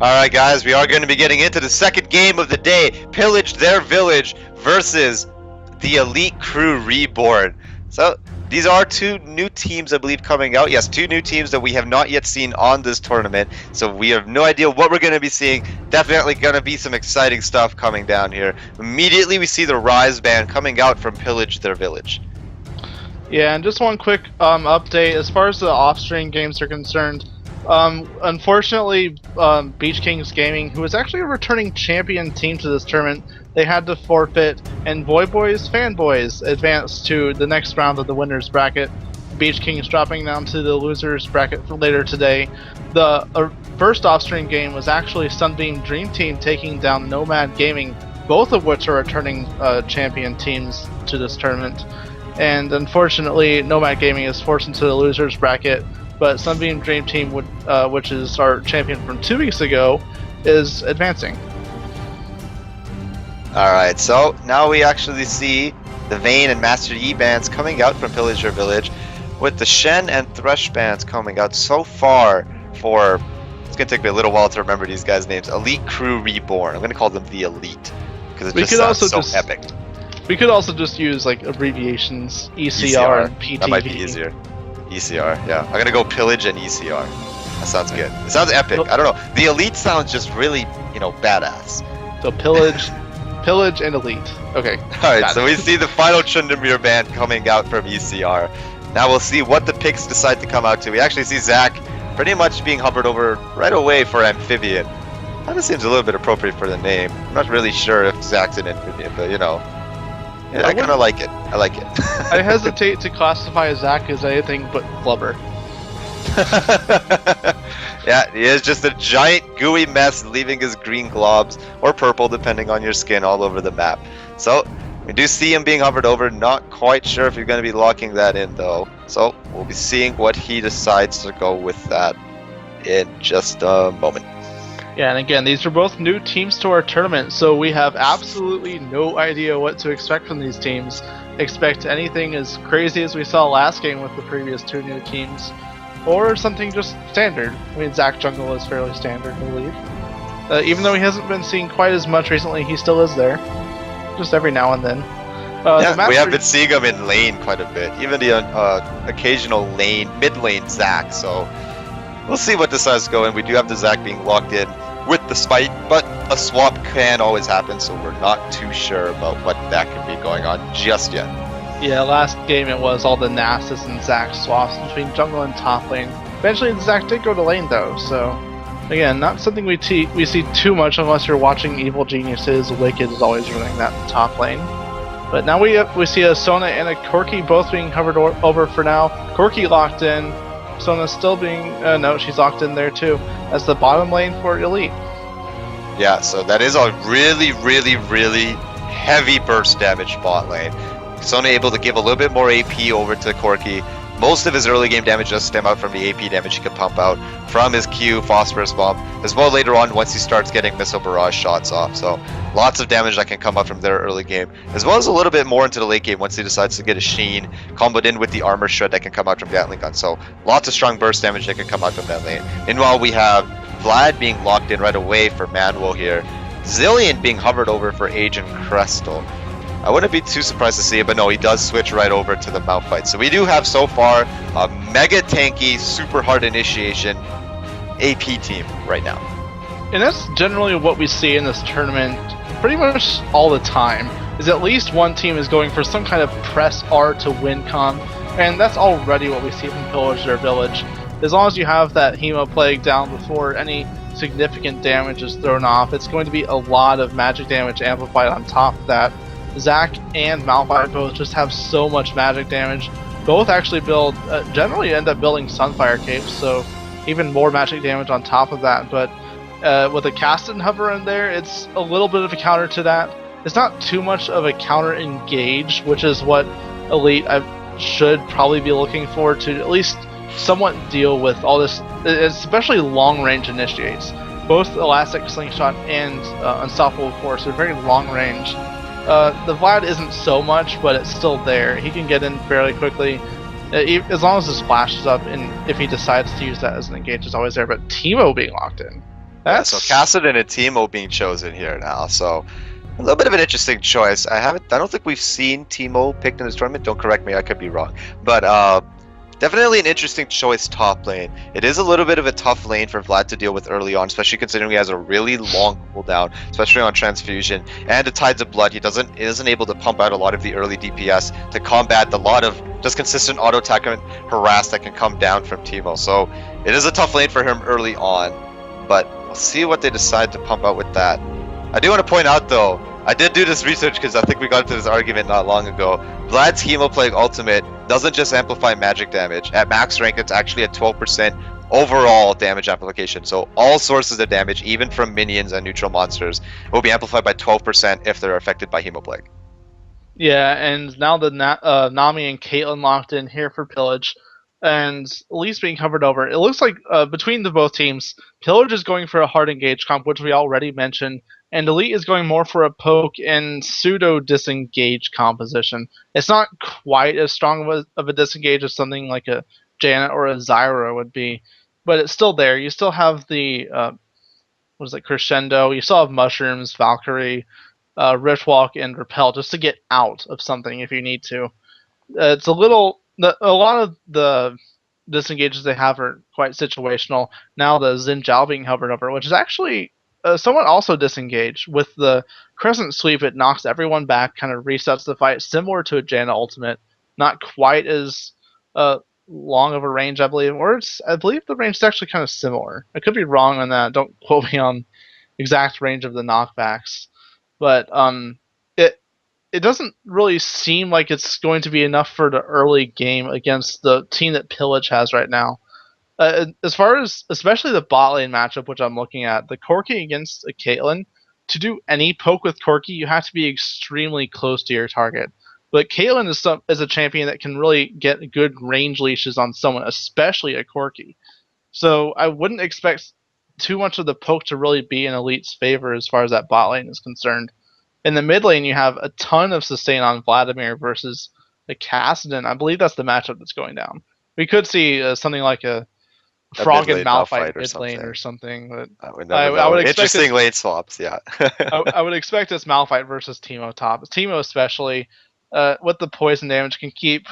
Alright guys, we are going to be getting into the second game of the day. Pillage Their Village versus the Elite Crew Reborn. So, these are two new teams, I believe, coming out. Yes, two new teams that we have not yet seen on this tournament. So we have no idea what we're going to be seeing. Definitely going to be some exciting stuff coming down here. Immediately we see the Rise band coming out from Pillage Their Village. Yeah, and just one quick update. As far as the off-stream games are concerned, unfortunately, Beach Kings Gaming, who is actually a returning champion team to this tournament, they had to forfeit, and Boy Boys Fanboys advanced to the next round of the winners bracket. Beach Kings dropping down to the losers bracket for later today. The first off-stream game was actually Sunbeam Dream Team taking down Nomad Gaming, both of which are returning champion teams to this tournament. And unfortunately, Nomad Gaming is forced into the losers bracket. But Sunbeam Dream Team, which is our champion from 2 weeks ago, is advancing. Alright, so now we actually see the Vayne and Master Yi bands coming out from Pillage Their Village, with the Shen and Thresh bands coming out so far for, it's going to take me a little while to remember these guys' names, Elite Crew Reborn. I'm going to call them the Elite, because it just sounds so epic. We could also just use like abbreviations, ECR and PTV. That might be easier. ECR, yeah. I'm gonna go Pillage and ECR. That sounds good. It sounds epic. I don't know. The Elite sounds just really, badass. So Pillage, Pillage and Elite. Okay. Alright, so we see the final Chundamir band coming out from ECR. Now we'll see what the picks decide to come out to. We actually see Zach pretty much being hovered over right away for Amphibian. That just seems a little bit appropriate for the name. I'm not really sure if Zach's an Amphibian, but yeah, I kind of like it. I like it. I hesitate to classify Zach as anything but flubber. Yeah, he is just a giant gooey mess leaving his green globs, or purple depending on your skin, all over the map. So, we do see him being hovered over, not quite sure if you're going to be locking that in though. So, we'll be seeing what he decides to go with that in just a moment. Yeah, and again, these are both new teams to our tournament, so we have absolutely no idea what to expect from these teams. Expect anything as crazy as we saw last game with the previous two new teams, or something just standard. I mean, Zach Jungle is fairly standard, I believe. Even though he hasn't been seen quite as much recently, he still is there, just every now and then. Yeah, we have been seeing him in lane quite a bit, even the occasional mid lane Zach, so we'll see what decides to go in. We do have the Zach being locked in with the Spite, but a swap can always happen, so we're not too sure about what that could be going on just yet. Yeah, last game it was all the Nasus and Zach swaps between jungle and top lane. Eventually Zach did go to lane though, so again, not something we see too much unless you're watching Evil Geniuses. Wicked is always running that top lane. But now we see a Sona and a Corki both being hovered over for now. Corki locked in. Sona's still being... no, she's locked in there too. That's the bottom lane for Elite. Yeah, so that is a really, really, really heavy burst damage bot lane. Sona able to give a little bit more AP over to Corki. Most of his early game damage does stem out from the AP damage he can pump out from his Q, Phosphorus Bomb, as well later on once he starts getting Missile Barrage shots off. So lots of damage that can come out from their early game, as well as a little bit more into the late game once he decides to get a Sheen, comboed in with the Armor Shred that can come out from Gatling Gun. So lots of strong burst damage that can come out from that lane. Meanwhile, we have Vlad being locked in right away for Manuel here. Zillion being hovered over for Agent Crestal. I wouldn't be too surprised to see it, but no, he does switch right over to the Malphite. So we do have so far a mega tanky, super hard initiation AP team right now. And that's generally what we see in this tournament pretty much all the time, is at least one team is going for some kind of press R to win comp, and that's already what we see from Pillage Their Village. As long as you have that Hemo Plague down before any significant damage is thrown off, it's going to be a lot of magic damage amplified on top of that. Zach and Malphite both just have so much magic damage. Both actually generally end up building Sunfire Capes, so even more magic damage on top of that. But with a cast and hover in there, it's a little bit of a counter to that. It's not too much of a counter engage, which is what Elite should probably be looking for to at least somewhat deal with all this, especially long range initiates. Both Elastic Slingshot and Unstoppable Force are very long range. The Vlad isn't so much, but it's still there. He can get in fairly quickly. As long as his flash is up, and if he decides to use that as an engage, it's always there. But Teemo being locked in, Yeah, so Kassadin and Teemo being chosen here now. So a little bit of an interesting choice. I don't think we've seen Teemo picked in this tournament. Don't correct me, I could be wrong. But definitely an interesting choice top lane. It is a little bit of a tough lane for Vlad to deal with early on, especially considering he has a really long cooldown, especially on transfusion and the Tides of Blood. He isn't able to pump out a lot of the early DPS to combat the lot of just consistent auto attack and harass that can come down from Teemo. So it is a tough lane for him early on, but we'll see what they decide to pump out with that. I do want to point out though, I did do this research because I think we got into this argument not long ago. Vlad's Hemoplague Ultimate doesn't just amplify magic damage. At max rank, it's actually a 12% overall damage amplification. So all sources of damage, even from minions and neutral monsters, will be amplified by 12% if they're affected by Hemoplague. Yeah, and now the Nami and Caitlyn locked in here for Pillage, and Elise being covered over. It looks like between the both teams, Pillage is going for a hard engage comp, which we already mentioned, and Elite is going more for a poke and pseudo disengage composition. It's not quite as strong of a disengage as something like a Janet or a Zyra would be, but it's still there. You still have the Crescendo. You still have Mushrooms, Valkyrie, Riftwalk, and Repel just to get out of something if you need to. It's a lot of the disengages they have are quite situational. Now the Xin Zhao being hovered over, which is actually somewhat also disengaged. With the Crescent Sweep, it knocks everyone back, kind of resets the fight, similar to a Janna Ultimate. Not quite as long of a range, I believe. I believe the range is actually kind of similar. I could be wrong on that. Don't quote me on exact range of the knockbacks. But it doesn't really seem like it's going to be enough for the early game against the team that Pillage has right now. As far as especially the bot lane matchup, which I'm looking at, the Corki against a Caitlyn, to do any poke with Corki, you have to be extremely close to your target. But Caitlyn is a champion that can really get good range leashes on someone, especially a Corki. So I wouldn't expect too much of the poke to really be in Elite's favor as far as that bot lane is concerned. In the mid lane, you have a ton of sustain on Vladimir versus a Kassadin. I believe that's the matchup that's going down. We could see something like a Frog and Malphite mid lane or something. But I would expect interesting lane swaps, yeah. I would expect this Malphite versus Teemo top. Teemo especially, with the poison damage, can keep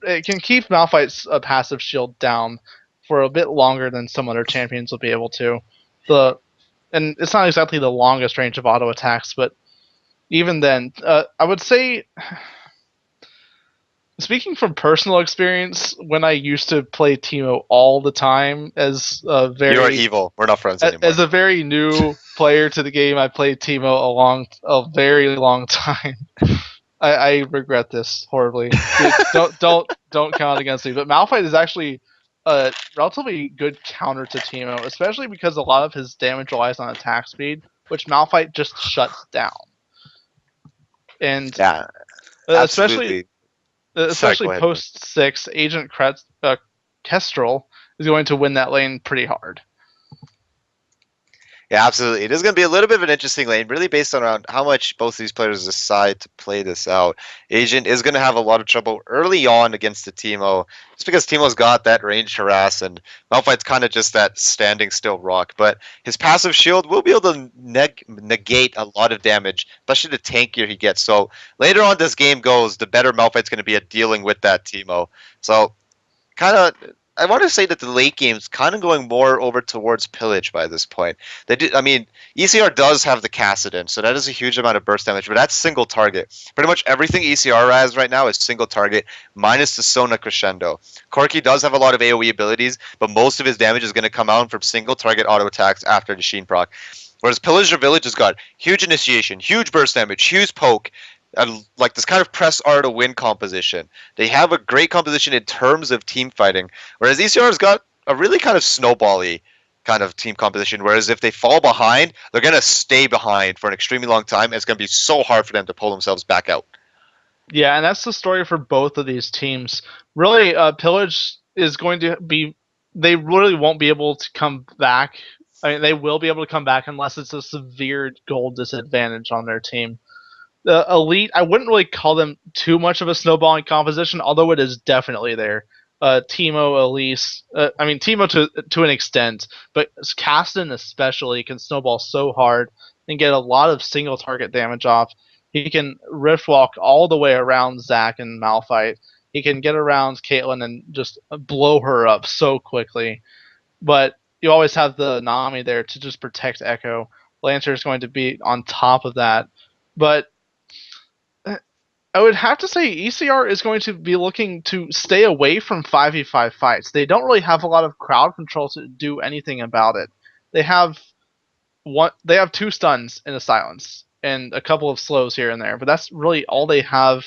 Malphite's passive shield down for a bit longer than some other champions will be able to. And it's not exactly the longest range of auto attacks, but even then, I would say, speaking from personal experience, when I used to play Teemo all the time as a very... You're evil. We're not friends anymore. As a very new player to the game, I played Teemo a very long time. I regret this horribly. Don't count against me. But Malphite is actually a relatively good counter to Teemo, especially because a lot of his damage relies on attack speed, which Malphite just shuts down. And yeah, especially post 6, Agent Kestrel is going to win that lane pretty hard. Yeah, absolutely. It is going to be a little bit of an interesting lane, really based on how much both these players decide to play this out. Agent is going to have a lot of trouble early on against the Teemo, just because Teemo's got that range harass, and Malphite's kind of just that standing still rock. But his passive shield will be able to negate a lot of damage, especially the tankier he gets. So later on this game goes, the better Malphite's going to be at dealing with that Teemo. So kind of... I want to say that the late game's kind of going more over towards Pillage by this point. ECR does have the Kassadin, so that is a huge amount of burst damage, but that's single target. Pretty much everything ECR has right now is single target, minus the Sona Crescendo. Corki does have a lot of AoE abilities, but most of his damage is going to come out from single target auto attacks after the Sheen proc. Whereas PillageTheirVillage has got huge initiation, huge burst damage, huge poke, like this kind of press R to win composition. They have a great composition in terms of team fighting, whereas ECR's got a really kind of snowbally kind of team composition, whereas if they fall behind, they're going to stay behind for an extremely long time, and it's going to be so hard for them to pull themselves back out. Yeah, and that's the story for both of these teams. Really, Pillage is going to be... They really won't be able to come back. I mean, they will be able to come back unless it's a severe gold disadvantage on their team. The Elite, I wouldn't really call them too much of a snowballing composition, although it is definitely there. Teemo, Elise. I mean, Teemo to an extent, but Caston especially can snowball so hard and get a lot of single target damage off. He can rift walk all the way around Zac and Malphite. He can get around Caitlyn and just blow her up so quickly. But you always have the Nami there to just protect Echo. Lancer is going to be on top of that. But I would have to say ECR is going to be looking to stay away from 5v5 fights. They don't really have a lot of crowd control to do anything about it. They have two stuns in a silence and a couple of slows here and there, but that's really all they have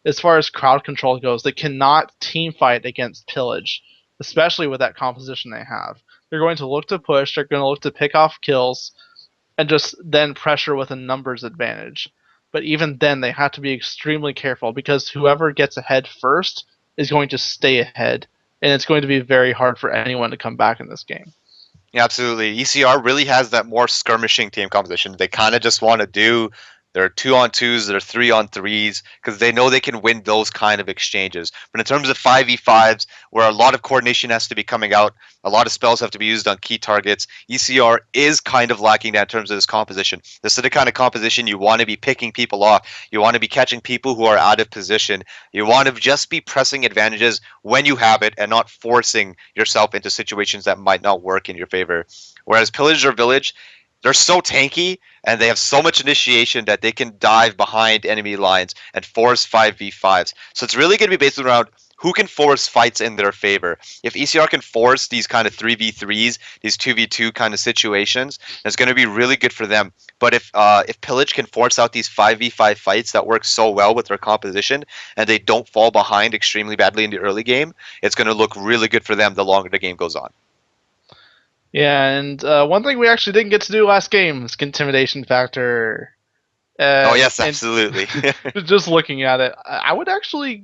as far as crowd control goes. They cannot team fight against Pillage, especially with that composition they have. They're going to look to push, they're going to look to pick off kills, and just then pressure with a numbers advantage. But even then, they have to be extremely careful because whoever gets ahead first is going to stay ahead, and it's going to be very hard for anyone to come back in this game. Yeah, absolutely. ECR really has that more skirmishing team composition. They kind of just want to do their 2-on-2s, their 3-on-3s, because they know they can win those kind of exchanges. But in terms of 5v5s, where a lot of coordination has to be coming out, a lot of spells have to be used on key targets, ECR is kind of lacking that in terms of this composition. This is the kind of composition you want to be picking people off. You want to be catching people who are out of position. You want to just be pressing advantages when you have it and not forcing yourself into situations that might not work in your favor. Whereas PillageTheirVillage, they're so tanky and they have so much initiation that they can dive behind enemy lines and force 5v5s. So it's really going to be based around who can force fights in their favor. If ECR can force these kind of 3v3s, these 2v2 kind of situations, it's going to be really good for them. But if Pillage can force out these 5v5 fights that work so well with their composition and they don't fall behind extremely badly in the early game, it's going to look really good for them the longer the game goes on. Yeah, and one thing we actually didn't get to do last game is Intimidation Factor. Oh, yes, absolutely. Just looking at it, I would actually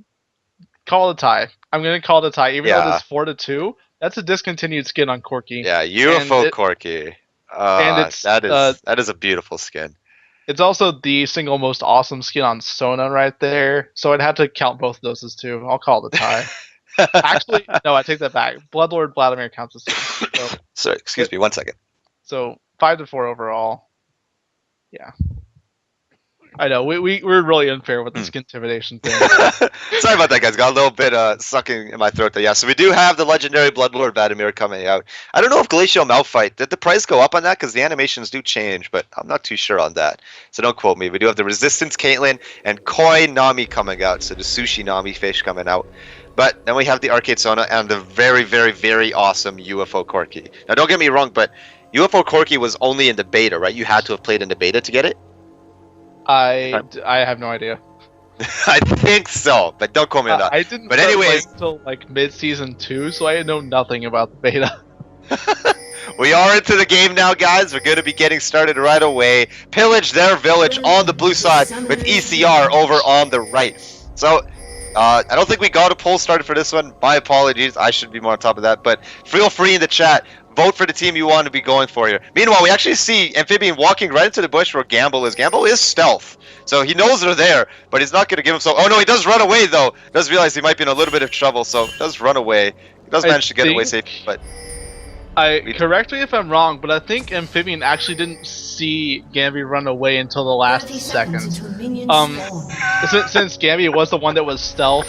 call it a tie. I'm going to call it a tie. Even though it's 4-2, that's a discontinued skin on Corki. Yeah, UFO Corki. And that is a beautiful skin. It's also the single most awesome skin on Sona right there, so I'd have to count both of those as two. I'll call it a tie. Actually, no, I take that back. Bloodlord Vladimir counts as two. So, sorry, excuse me, 1 second. So 5-4 overall. Yeah. I know, we're really unfair with this intimidation thing. Sorry about that, guys. Got a little bit sucking in my throat there. Yeah, so we do have the legendary Bloodlord Vladimir coming out. I don't know if Glacial Malphite, did the price go up on that? Because the animations do change, but I'm not too sure on that. So don't quote me. We do have the Resistance Caitlyn and Koi Nami coming out. So the Sushi Nami fish coming out. But then we have the Arcade Sona and the very, very, very awesome UFO Corki. Now, don't get me wrong, but UFO Corki was only in the beta, right? You had to have played in the beta to get it? I have no idea. I think so, but don't quote me on that. I didn't but anyways, until like mid-season 2, so I know nothing about the beta. We are into the game now, guys. We're going to be getting started right away. PillageTheirVillage on the blue side with ECR over on the right. So, I don't think we got a poll started for this one. My apologies. I should be more on top of that. But feel free in the chat. Vote for the team you want to be going for here. Meanwhile, we actually see Amphibian walking right into the bush where Gamble is. Gamble is stealth. So he knows they're there, but he's not going to give himself... Oh, no, he does run away, though. Does realize he might be in a little bit of trouble, so does run away. He does manage to get away safe, but... Correct me if I'm wrong, but I think Amphibian actually didn't see Gambi run away until the last second. Since Gambi was the one that was stealth,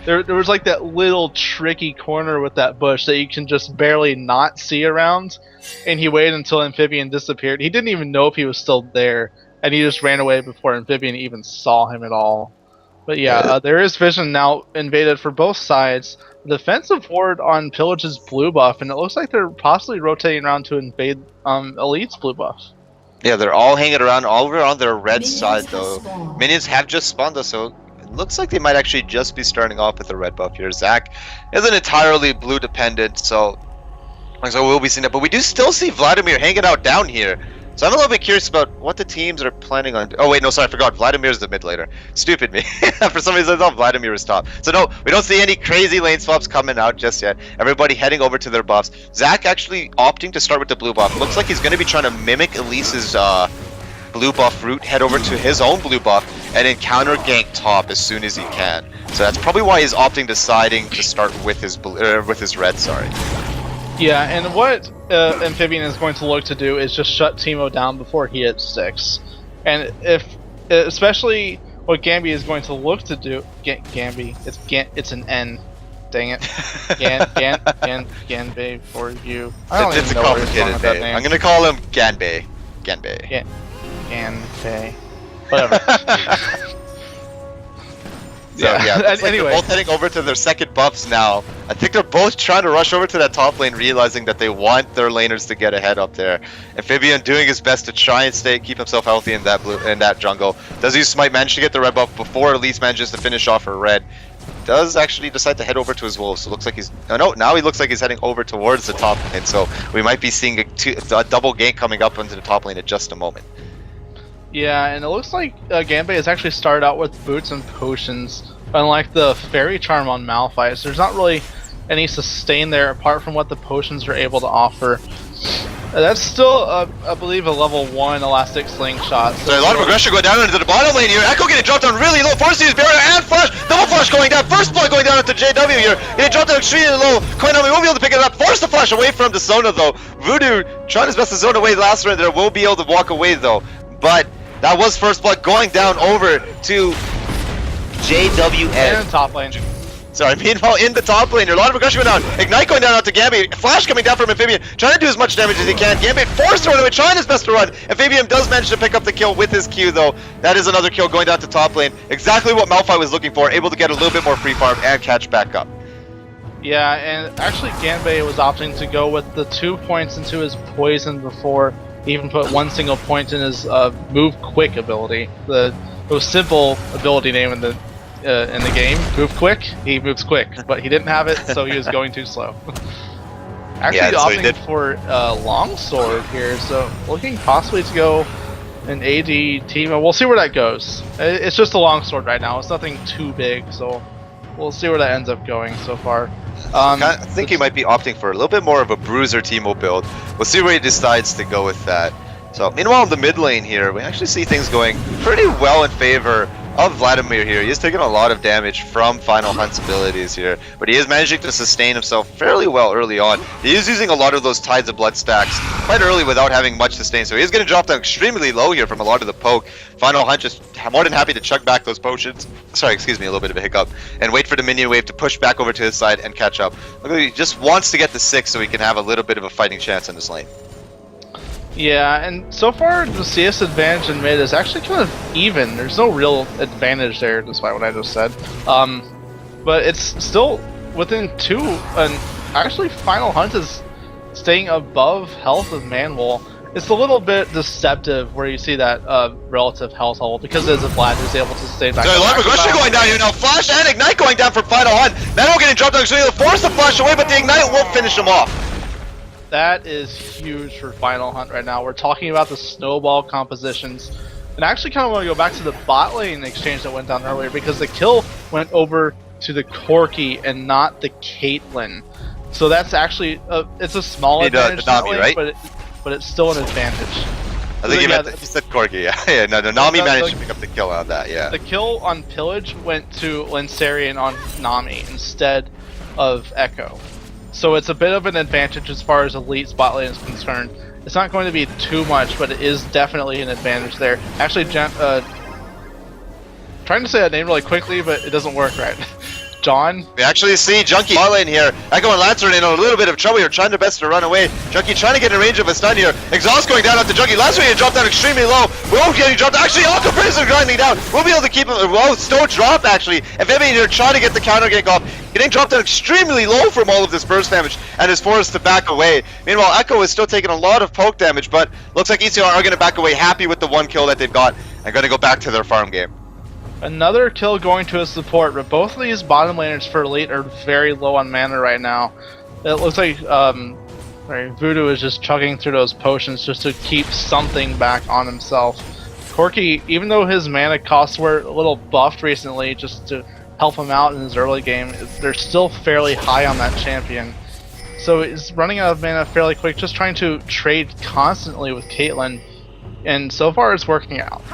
there was like that little tricky corner with that bush that you can just barely not see around, and he waited until Amphibian disappeared. He didn't even know if he was still there, and he just ran away before Amphibian even saw him at all. But yeah, there is vision now invaded for both sides. The defensive ward on Pillage's blue buff, and it looks like they're possibly rotating around to invade Elite's blue buff. Yeah, they're all hanging around all over on their red side, though. Minions have just spawned, though, so it looks like they might actually just be starting off with a red buff here. Zac isn't entirely blue dependent, so we'll be seeing it. But we do still see Vladimir hanging out down here. So I'm a little bit curious about what the teams are planning on. Oh wait, no, sorry, I forgot. Vladimir's the mid laner. Stupid me. For some reason I thought Vladimir was top. So no, we don't see any crazy lane swaps coming out just yet. Everybody heading over to their buffs. Zac actually opting to start with the blue buff. Looks like he's going to be trying to mimic Elise's blue buff route, head over to his own blue buff, and then counter gank top as soon as he can. So that's probably why he's deciding to start with his red. Sorry. Yeah, and what Amphibian is going to look to do is just shut Teemo down before he hits 6. And especially what Gambi is going to look to do, Gambi, it's an N. Dang it. Ganbei for you. I don't It's even a know where he's going complicated with that name. name. I'm gonna call him Ganbei. Ganbei. Ganbei. Whatever. So, yeah, it's like anyway. they're both heading over to their second buffs now. I think they're both trying to rush over to that top lane, realizing that they want their laners to get ahead up there. Amphibian doing his best to try and keep himself healthy in that jungle. Does use Smite, manage to get the red buff before Elise manages to finish off her red. Does actually decide to head over to his wolves. So it looks like he's now he looks like he's heading over towards the top lane. So we might be seeing a double gank coming up into the top lane in just a moment. Yeah, and it looks like Ganbei has actually started out with boots and potions. Unlike the Fairy Charm on Malphite, so there's not really any sustain there apart from what the potions are able to offer. That's still, I believe, a level 1 elastic slingshot. So a lot of aggression going down into the bottom lane here. Echo getting dropped down really low. Forced to use barrier and flash. Double flash going down. First blood going down into JW here. Getting dropped down extremely low. Koinami won't be able to pick it up. Forced to flash away from the Zona though. Voodoo trying his best to zone away the last round there. Will be able to walk away though. But that was first blood going down over to JWN. And top lane. Sorry, meanwhile in the top lane, a lot of aggression going down. Ignite going down out to Gambi. Flash coming down from Amphibian, trying to do as much damage as he can. Gambi forced to run away, trying his best to run. Amphibian does manage to pick up the kill with his Q though. That is another kill going down to top lane. Exactly what Malphite was looking for, able to get a little bit more free farm and catch back up. Yeah, and actually Ganbei was opting to go with the 2 points into his poison before he even put 1 single point in his move quick ability. The most simple ability name in the game, move quick. He moves quick, but he didn't have it, so he was going too slow. Actually, Yeah, so he opting did. for longsword here, so looking possibly to go an AD team. We'll see where that goes. It's just a longsword right now. It's nothing too big, so we'll see where that ends up going so far. I think he might be opting for a little bit more of a bruiser Teemo build. We'll see where he decides to go with that. So meanwhile in the mid lane here, we actually see things going pretty well in favor of Vladimir here. He is taking a lot of damage from Final Hunt's abilities here, but he is managing to sustain himself fairly well early on. He is using a lot of those Tides of Blood stacks quite early without having much sustain, so he is going to drop down extremely low here from a lot of the poke. Final Hunt just more than happy to chuck back those potions. Sorry, excuse me, a little bit of a hiccup. And wait for the minion wave to push back over to his side and catch up. Look, he just wants to get the 6 so he can have a little bit of a fighting chance in this lane. Yeah, and so far the CS advantage in mid is actually kind of even. There's no real advantage there, despite what I just said. But it's still within 2, and actually Final Hunt is staying above health of Manwol. It's a little bit deceptive where you see that relative health level, because as a Vlad is able to stay back. So a lot of aggression going down here now. Flash and Ignite going down for Final Hunt. Manwol getting dropped down, so he'll force the flash away, but the Ignite won't finish him off. That is huge for Final Hunt right now. We're talking about the snowball compositions. And I actually kind of want to go back to the bot lane exchange that went down earlier, because the kill went over to the Corki and not the Caitlyn. So that's actually, it's a small advantage, the Nami, lane, right? but it's still an advantage. I think you said Corki, yeah. No, Nami managed to pick up the kill on that, yeah. The kill on Pillage went to Lancerian on Nami instead of Echo. So it's a bit of an advantage as far as elite spot lane is concerned. It's not going to be too much, but it is definitely an advantage there. Actually, trying to say that name really quickly, but it doesn't work right. John? We actually see Junkie bot lane here. Echo and Lancer in a little bit of trouble here, trying their best to run away. Junkie trying to get in range of a stun here. Exhaust going down at the Junkie. Lancer getting dropped down extremely low. Will getting dropped. Actually, Alka Prison grinding down. We'll be able to keep him. Well, Stow drop actually. And Vivian here trying to get the counter gank off. Getting dropped down extremely low from all of this burst damage and is forced to back away. Meanwhile, Echo is still taking a lot of poke damage, but looks like ECR are going to back away, happy with the 1 kill that they've got, and going to go back to their farm game. Another kill going to a support, but both of these bottom laners for elite are very low on mana right now. It looks like Voodoo is just chugging through those potions just to keep something back on himself. Corki, even though his mana costs were a little buffed recently just to help him out in his early game, they're still fairly high on that champion. So he's running out of mana fairly quick, just trying to trade constantly with Caitlyn, and so far it's working out.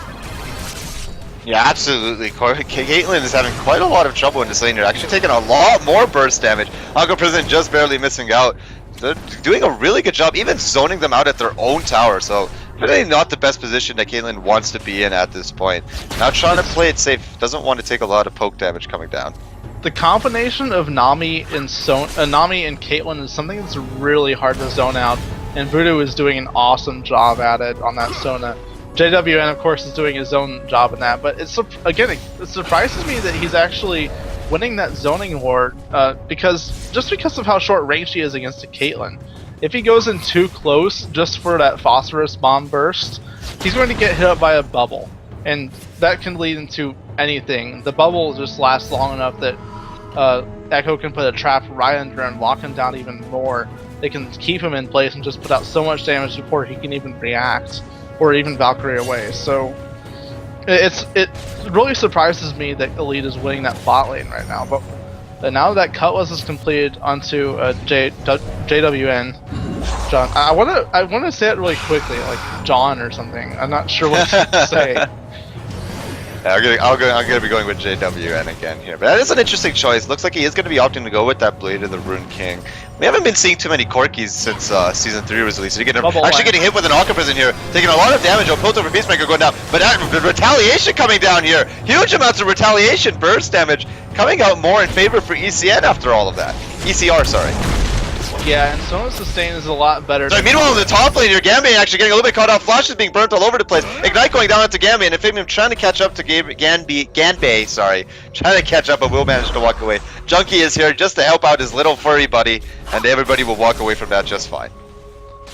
Yeah, absolutely. Caitlyn is having quite a lot of trouble in this lane here. Actually taking a lot more burst damage. Uncle Prison just barely missing out. They're doing a really good job, even zoning them out at their own tower. So really not the best position that Caitlyn wants to be in at this point. Now trying to play it safe. Doesn't want to take a lot of poke damage coming down. The combination of Nami and Caitlyn is something that's really hard to zone out, and Voodoo is doing an awesome job at it on that Sona. JWN, of course, is doing his own job in that, but it surprises me that he's actually winning that zoning war because of how short range he is against a Caitlyn. If he goes in too close just for that phosphorus bomb burst, he's going to get hit up by a bubble, and that can lead into anything. The bubble just lasts long enough that Echo can put a trap right under and lock him down even more. They can keep him in place and just put out so much damage before he can even react, or even Valkyrie away. So it really surprises me that Elite is winning that bot lane right now. But now that Cutlass is completed onto JWN, John, I want to say it really quickly, like John or something. I'm not sure what to say. I'm gonna be going with JWN again here, but that is an interesting choice. Looks like he is gonna be opting to go with that Blade of the Rune King. We haven't been seeing too many Corkis since Season 3 was released. Actually getting hit with an Octopus in here, taking a lot of damage. Piltover Peacemaker going down, but retaliation coming down here. Huge amounts of retaliation, burst damage coming out more in favor for ECN after all of that. ECR, sorry. Yeah, and Sona's sustain is a lot better. So meanwhile, in the top lane here, Gambit actually getting a little bit caught off. Flash is being burnt all over the place. Ignite going down into Gambit, and Amphibian trying to catch up to Ganbei, sorry. Trying to catch up, but will manage to walk away. Junkie is here just to help out his little furry buddy, and everybody will walk away from that just fine.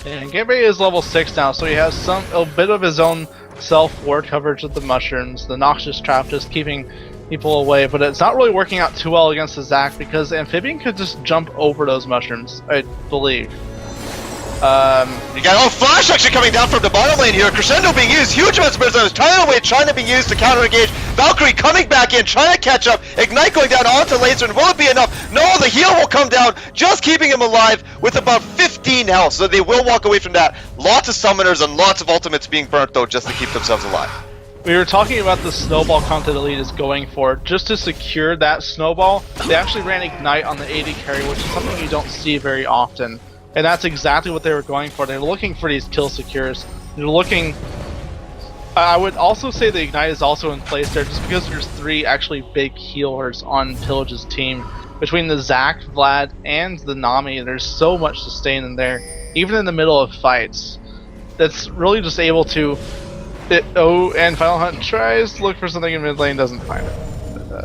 And Ganbei is level 6 now, so he has a bit of his own self-ward coverage with the mushrooms. The Noxious Trap just keeping people away, but it's not really working out too well against the Zac because Amphibian could just jump over those mushrooms, I believe. You got Flash actually coming down from the bottom lane here. Crescendo being used, huge amounts of burst, trying to be used to counter engage. Valkyrie coming back in, trying to catch up. Ignite going down onto Laser, and will it be enough? No, the heal will come down, just keeping him alive with about 15 health, so they will walk away from that. Lots of summoners and lots of ultimates being burnt though, just to keep themselves alive. We were talking about the snowball comp that Elite is going for. Just to secure that snowball, they actually ran Ignite on the AD carry, which is something you don't see very often. And that's exactly what they were going for. They were looking for these kill secures. They're looking... I would also say the Ignite is also in place there, just because there's 3 actually big healers on Pillage's team. Between the Zac, Vlad, and the Nami, there's so much sustain in there, even in the middle of fights. That's really just able to... and Final Hunt tries to look for something in mid lane, doesn't find it.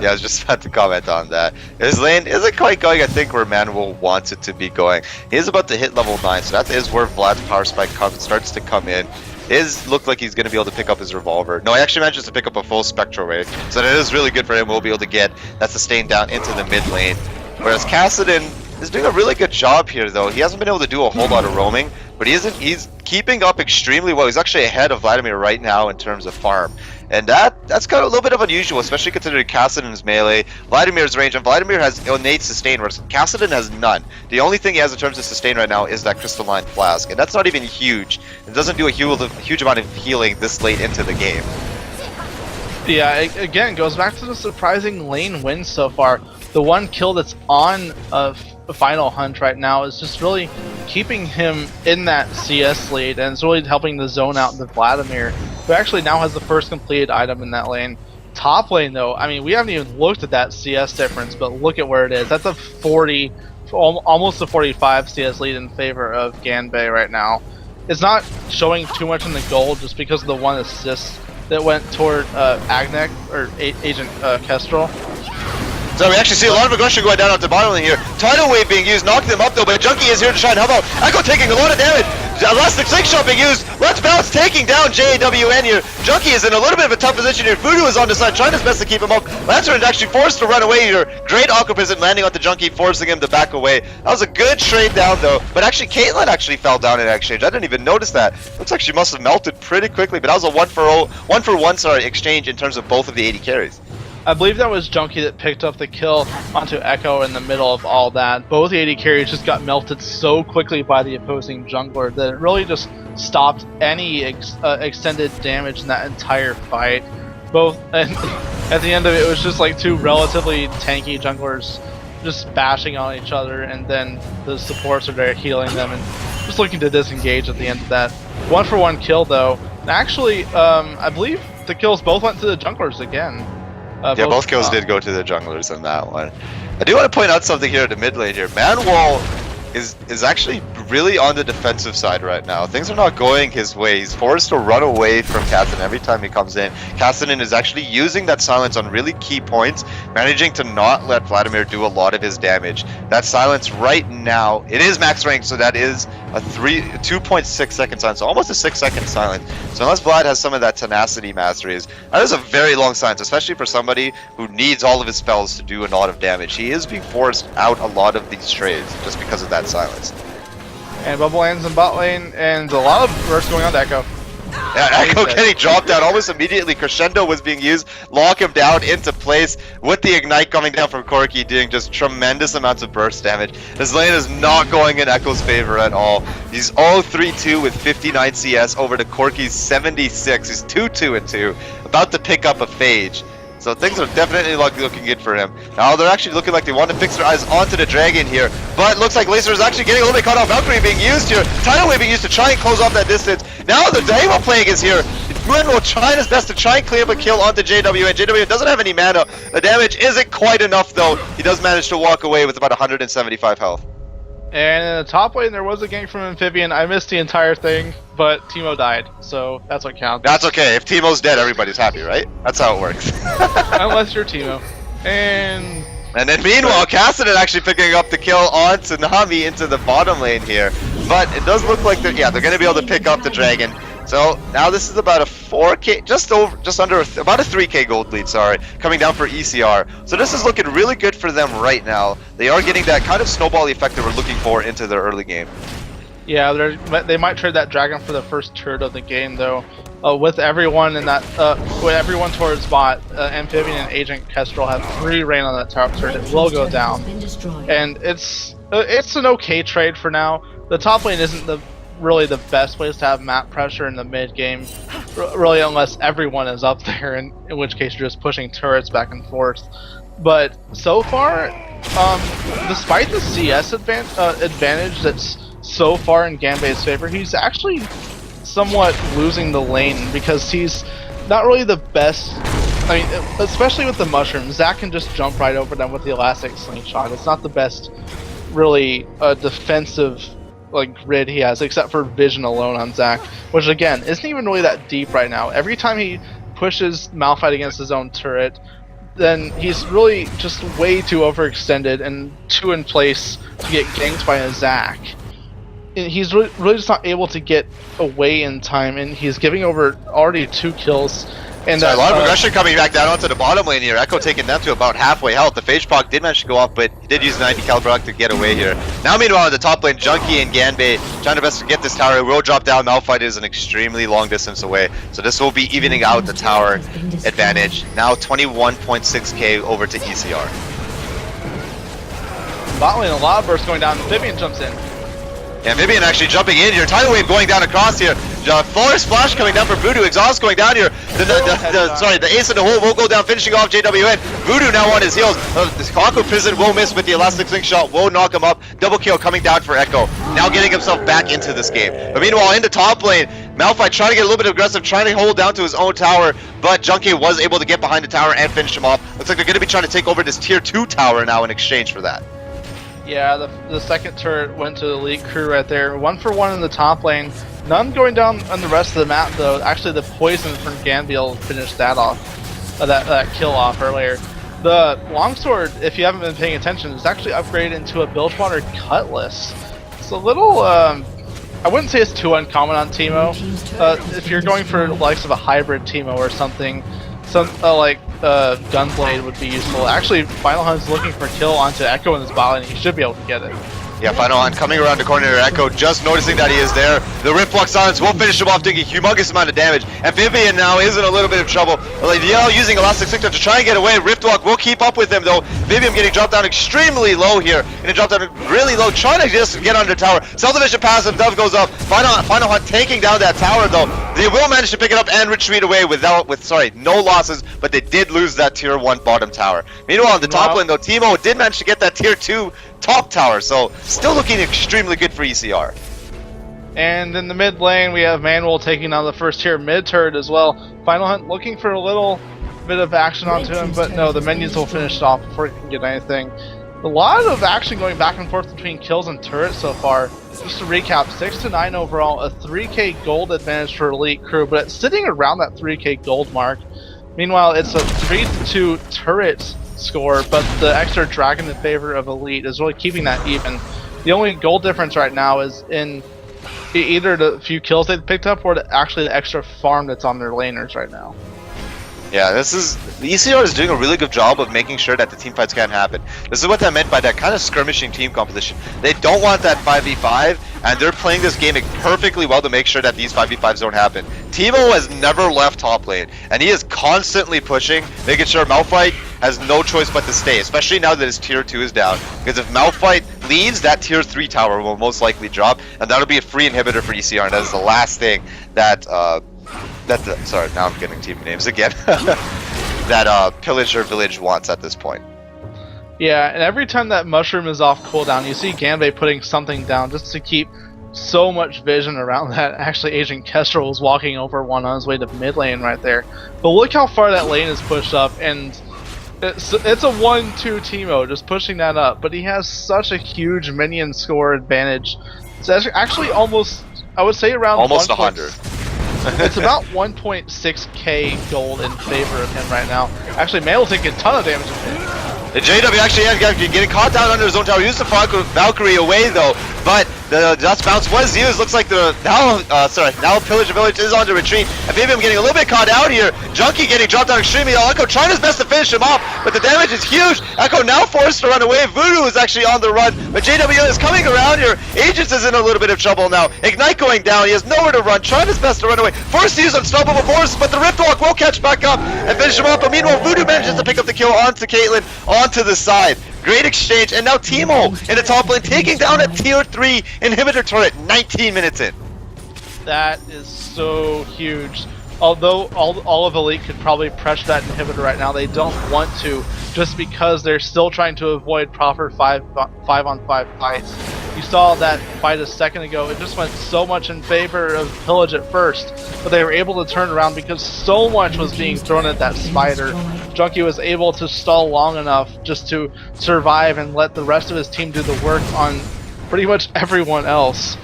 Yeah, I was just about to comment on that. His lane isn't quite going, I think, where Manuel wants it to be going. He is about to hit level 9, so that is where Vlad's power spike starts to come in. Look like he's going to be able to pick up his revolver. No, he actually manages to pick up a full spectral ray, so that is really good for him. We'll be able to get that sustain down into the mid lane. Whereas Kassadin is doing a really good job here, though. He hasn't been able to do a whole lot of roaming, but he's keeping up extremely well. He's actually ahead of Vladimir right now in terms of farm. And that's kind of a little bit of unusual, especially considering Kassadin's melee, Vladimir's range, and Vladimir has innate sustain, whereas Kassadin has none. The only thing he has in terms of sustain right now is that crystalline flask, and that's not even huge. It doesn't do a huge amount of healing this late into the game. Yeah, again, goes back to the surprising lane wins so far. The one kill that's on Final Hunt right now is just really keeping him in that CS lead, and it's really helping to zone out the Vladimir, who actually now has the first completed item in that lane. Top lane, though, I mean, we haven't even looked at that CS difference, but look at where it is. That's a 40, almost a 45 CS lead in favor of Ganbei right now. It's not showing too much in the gold just because of the one assist that went toward Agnek, or Agent Kestrel. So we actually see a lot of aggression going down off the bottom lane here. Tidal Wave being used, knocking them up though, but Junkie is here to try and help out. Echo taking a lot of damage. Elastic Slingshot being used. Let's Bounce taking down JWN here. Junkie is in a little bit of a tough position here. Voodoo is on the side, trying his best to keep him up. Lancer is actually forced to run away here. Great Aquaprison landing on the Junkie, forcing him to back away. That was a good trade down though, but actually Caitlyn actually fell down in exchange. I didn't even notice that. Looks like she must have melted pretty quickly, but that was a one for one exchange in terms of both of the 80 carries. I believe that was Junkie that picked up the kill onto Echo in the middle of all that. Both AD carries just got melted so quickly by the opposing jungler that it really just stopped any extended damage in that entire fight. both, and at the end of it, it was just like two relatively tanky junglers just bashing on each other, and then the supports are there healing them and just looking to disengage at the end of that. 1-for-1 kill though. And actually, I believe the kills both went to the junglers again. Yeah, both kills did go to the junglers in that one. I do want to point out something here at the mid lane here. Manwall is actually really on the defensive side right now. Things are not going his way. He's forced to run away from Cassidy every time he comes in. Cassidy is actually using that silence on really key points, managing to not let Vladimir do a lot of his damage. That silence right now, it is max rank, so that is a 2.6 second silence, so almost a 6-second silence. So unless Vlad has some of that tenacity masteries, that is a very long silence, especially for somebody who needs all of his spells to do a lot of damage. He is being forced out a lot of these trades just because of that silence. And bubble lands in bot lane, and a lot of bursts going on to Echo. Yeah, Echo getting dropped down almost immediately. Crescendo was being used, lock him down into place with the ignite coming down from Corki, doing just tremendous amounts of burst damage. This lane is not going in Echo's favor at all. He's 0-3-2 with 59 CS over to Corki's 76. He's 2-2-2, about to pick up a Phage. So things are definitely looking good for him. Now they're actually looking like they want to fix their eyes onto the dragon here. But looks like Lacer is actually getting a little bit caught off. Valkyrie being used here. Tidal Wave being used to try and close off that distance. Now the Daemon Plague is here. Munro trying his best to try and clear up a kill onto JW. And JW doesn't have any mana. The damage isn't quite enough though. He does manage to walk away with about 175 health. And in the top lane, there was a gank from Amphibian. I missed the entire thing, but Teemo died, so that's what counts. That's okay. If Teemo's dead, everybody's happy, right? That's how it works. Unless you're Teemo. And then meanwhile, Cassidy actually picking up the kill on Tsunami into the bottom lane here. But it does look like they're going to be able to pick up the dragon. So now this is about a 4K, just under about a 3K gold lead, sorry, coming down for ECR. So this is looking really good for them right now. They are getting that kind of snowball effect that we're looking for into their early game. Yeah, they might trade that dragon for the first turret of the game though. With everyone in that, with everyone towards bot, Amphibian and Agent Kestrel have free reign on that top turret. It will go down, and it's an okay trade for now. The top lane isn't really the best place to have map pressure in the mid game, really, unless everyone is up there, in which case you're just pushing turrets back and forth. But so far, despite the CS advantage that's so far in Ganbei's favor, he's actually somewhat losing the lane because he's not really the best. I mean, especially with the mushrooms, Zac can just jump right over them with the elastic slingshot. It's not the best, really, defensive grid he has, except for vision alone on Zac, which again isn't even really that deep right now. Every time he pushes Malphite against his own turret, then he's really just way too overextended and too in place to get ganked by a Zac. He's really just not able to get away in time, and he's giving over already 2 kills. And so a lot of aggression coming back down onto the bottom lane here. Echo taking them to about halfway health. The Phage proc did manage to go off, but he did use 90 caliber to get away here. Now meanwhile on the top lane, Junkie and Ganbei trying their best to get this tower. It will drop down. Malphite is an extremely long distance away, so this will be evening out the tower advantage. Now 21.6k over to ECR. Bot lane, a lot of bursts going down. Amphibian jumps in. Amphibian actually jumping in here. Tidal Wave going down across here. Forest Splash coming down for Voodoo. Exhaust going down here. The Ace in the Hole will go down, finishing off JWN. Voodoo now on his heels. This Aqua Prison will miss with the Elastic Slingshot. Will knock him up. Double kill coming down for Echo. Now getting himself back into this game. But meanwhile, in the top lane, Malphite trying to get a little bit aggressive, trying to hold down to his own tower, but Junkie was able to get behind the tower and finish him off. Looks like they're going to be trying to take over this tier 2 tower now in exchange for that. Yeah, the second turret went to the elite crew right there. 1-for-1 in the top lane. None going down on the rest of the map though. Actually, the poison from Ganbiel finished that off, that kill off earlier. The longsword, if you haven't been paying attention, is actually upgraded into a Bilgewater Cutlass. It's a little, I wouldn't say it's too uncommon on Teemo. If you're going for the likes of a hybrid Teemo or something, Gunblade would be useful. Actually, Final Hunt's looking for a kill onto Echo in his bot lane. He should be able to get it. Yeah, Final Hunt coming around the corner to Echo, just noticing that he is there. The Riftwalk Silence will finish him off, doing a humongous amount of damage. Amphibian now is in a little bit of trouble. Yell using Elastic Slingshot to try and get away. Riftwalk will keep up with him though. Amphibian getting dropped down extremely low here. Gonna drop down really low, trying to just get under the tower. Self-Division passive, Dove goes up. Final Hunt taking down that tower though. They will manage to pick it up and retreat away with no losses, but they did lose that tier 1 bottom tower. Meanwhile, on the top lane though, Teemo did manage to get that tier 2 top tower, so still looking extremely good for ECR. And in the mid lane, we have Manuel taking on the first tier mid turret as well. Final Hunt looking for a little bit of action onto him, but no, the minions will finish it off before he can get anything. A lot of action going back and forth between kills and turrets so far. Just to recap, 6-9 overall, a 3k gold advantage for Elite Crew, but it's sitting around that 3k gold mark. Meanwhile, it's a 3-2 turret score, but the extra dragon in favor of Elite is really keeping that even. The only gold difference right now is in either the few kills they've picked up or actually the extra farm that's on their laners right now. Yeah, the ECR is doing a really good job of making sure that the team fights can't happen. This is what I meant by that kind of skirmishing team composition. They don't want that 5v5, and they're playing this game perfectly well to make sure that these 5v5s don't happen. Teemo has never left top lane, and he is constantly pushing, making sure Malphite has no choice but to stay, especially now that his tier 2 is down. Because if Malphite leaves, that tier 3 tower will most likely drop, and that'll be a free inhibitor for ECR, and that is the last thing that sorry, now I'm getting team names again. that PillageTheirVillage wants at this point. Yeah, and every time that mushroom is off cooldown, you see Ganbei putting something down just to keep so much vision around that. Actually, Agent Kestrel was walking over one on his way to mid lane right there. But look how far that lane is pushed up, and it's a 1-2 Teemo just pushing that up. But he has such a huge minion score advantage. It's actually almost, I would say around almost 100. It's about 1.6k gold in favor of him right now. Actually, Manuel's taking a ton of damage. The JW actually getting caught down under his own tower. Used the Valkyrie away though, but the dust bounce was used. Looks like now PillageTheirVillage is on the retreat. And maybe I'm getting a little bit caught out here. Junkie getting dropped down extremely. Echo trying his best to finish him off, but the damage is huge. Echo now forced to run away. Voodoo is actually on the run, but JW is coming around here. Agents is in a little bit of trouble now. Ignite going down. He has nowhere to run. Trying his best to run away. Forced to use Unstoppable Force, but the Riftwalk will catch back up and finish him off. But meanwhile, Voodoo manages to pick up the kill onto Caitlyn, onto the side. Great exchange, and now Teemo in the top lane taking down a tier 3 inhibitor turret 19 minutes in. That is so huge. Although all of Elite could probably pressure that inhibitor right now, they don't want to, just because they're still trying to avoid proper 5-on-5 fights. You saw that fight a second ago. It just went so much in favor of Pillage at first, but they were able to turn around because so much was being thrown at that spider. Junkie was able to stall long enough just to survive and let the rest of his team do the work on pretty much everyone else.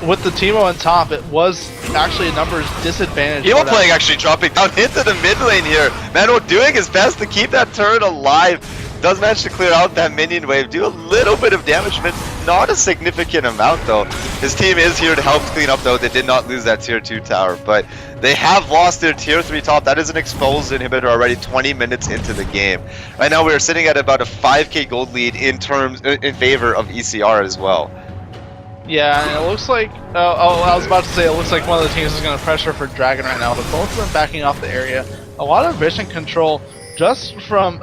With the Teemo on top, it was actually a numbers disadvantage. Teemo playing actually dropping down into the mid lane here. Manuel doing his best to keep that turret alive. Does manage to clear out that minion wave, do a little bit of damage, but not a significant amount though. His team is here to help clean up though. They did not lose that tier 2 tower, but they have lost their tier 3 top. That is an exposed inhibitor already 20 minutes into the game. Right now we're sitting at about a 5k gold lead in favor of ECR as well. Yeah, and it looks like, I was about to say, it looks like one of the teams is going to pressure for Dragon right now, but both of them backing off the area. A lot of vision control just from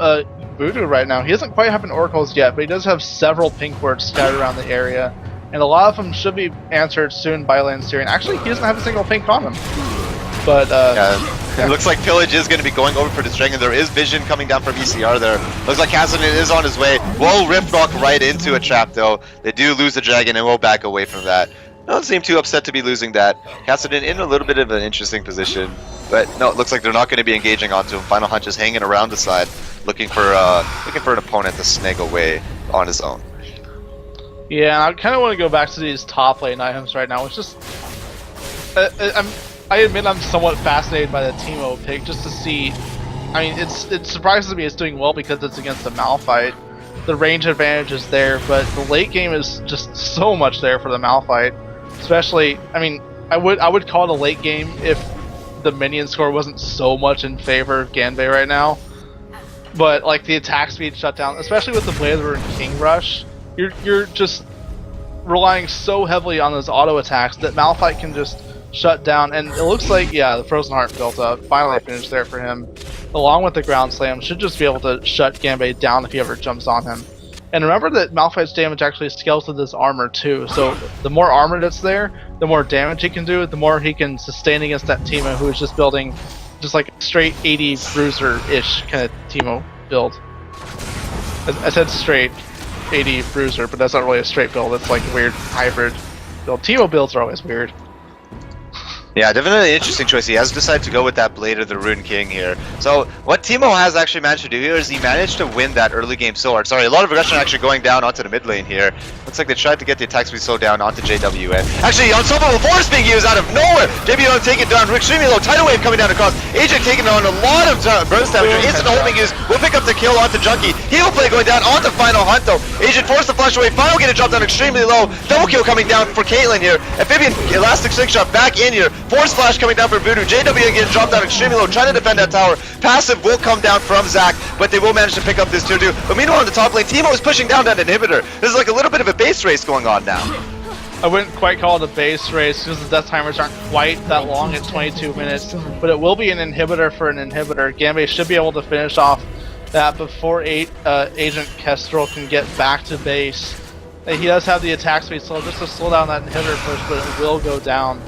Voodoo right now. He doesn't quite have an Oracles yet, but he does have several pink wards scattered around the area, and a lot of them should be answered soon by Lanserian. Actually, he doesn't have a single pink on him. But, It looks like Pillage is going to be going over for this dragon. There is vision coming down from ECR there. Looks like Cassidy is on his way. Will Riftwalk right into a trap though. They do lose the dragon and will back away from that. Don't seem too upset to be losing that. Cassidy in a little bit of an interesting position. But no, it looks like they're not going to be engaging onto him. Final Hunt just hanging around the side, looking for an opponent to snag away on his own. Yeah, I kind of want to go back to these top lane items right now. It's just... I admit I'm somewhat fascinated by the Teemo pick, just to see. I mean, it surprises me it's doing well because it's against the Malphite. The range advantage is there, but the late game is just so much there for the Malphite. Especially, I mean, I would call it a late game if the minion score wasn't so much in favor of Ganbei right now. But like the attack speed shut down, especially with the Blade and King Rush, you're just relying so heavily on those auto attacks that Malphite can just shut down, and it looks like, yeah, the Frozen Heart built up. Finally finished there for him. Along with the Ground Slam, should just be able to shut Ganbei down if he ever jumps on him. And remember that Malphite's damage actually scales with his armor too, so the more armor that's there, the more damage he can do, the more he can sustain against that Teemo who is just building just like a straight 80 bruiser-ish kind of Teemo build. I said straight 80 bruiser, but that's not really a straight build, it's like a weird hybrid build. Teemo builds are always weird. Yeah, definitely an interesting choice. He has decided to go with that Blade of the Rune King here. So what Teemo has actually managed to do here is he managed to win that early game sword. Sorry, a lot of aggression actually going down onto the mid lane here. Looks like they tried to get the attack speed slowed down onto JWN. Actually, unstoppable force being used out of nowhere. JWN taking down extremely low. Tidal wave coming down across. Agent taking on a lot of burst damage. Instant ult being used. Will pick up the kill onto Junkie. Hero play going down onto Final Hunt though. Agent forced the flash away. Final getting dropped down extremely low. Double kill coming down for Caitlyn here. Amphibian elastic slingshot back in here. Force flash coming down for Voodoo. JW getting dropped down extremely low, trying to defend that tower. Passive will come down from Zac, but they will manage to pick up this tier 2. But meanwhile on the top lane, Teemo is pushing down that inhibitor. This is like a little bit of a base race going on now. I wouldn't quite call it a base race because the death timers aren't quite that long at 22 minutes, but it will be an inhibitor for an inhibitor. Gambit should be able to finish off that before Agent Kestrel can get back to base. He does have the attack speed slow just to slow down that inhibitor push, but it will go down.